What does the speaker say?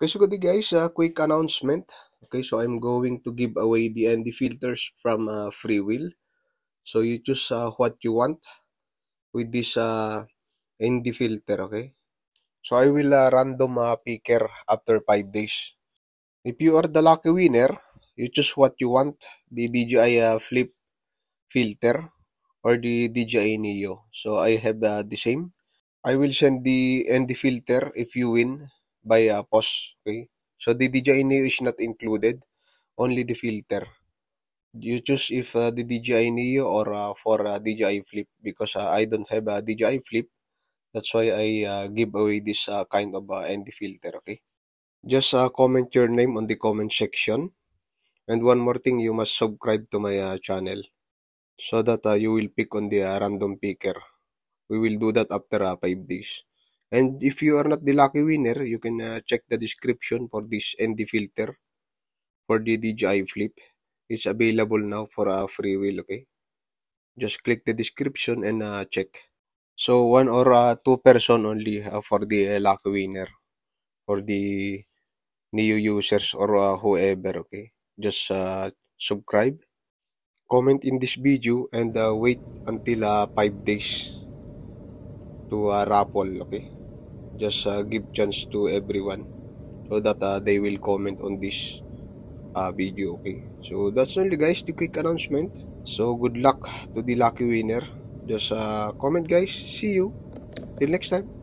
Okay, so good day guys, quick announcement. Okay, so I'm going to give away the ND filters from Freewheel. So you choose what you want with this ND filter, okay? So I will random picker after 5 days. If you are the lucky winner, you choose what you want, the DJI Flip filter or the DJI Neo. So I have the same. I will send the ND filter if you win by post, okay? So the DJI Neo is not included, only the filter. You choose if the DJI Neo or for DJI Flip because I don't have a DJI Flip. That's why I give away this kind of ND filter, okay? Just comment your name on the comment section. And one more thing, you must subscribe to my channel so that you will pick on the random picker. We will do that after 5 days. And if you are not the lucky winner, you can check the description for this ND filter for the DJI Flip. It's available now for Freewheel, okay? Just click the description and check. So one or two person only for the lucky winner for the new users or whoever, okay? Just subscribe, comment in this video, and wait until 5 days to raffle, okay? Just give chance to everyone so that they will comment on this video, okay? So that's only guys, the quick announcement. So good luck to the lucky winner. Just comment guys. See you till next time.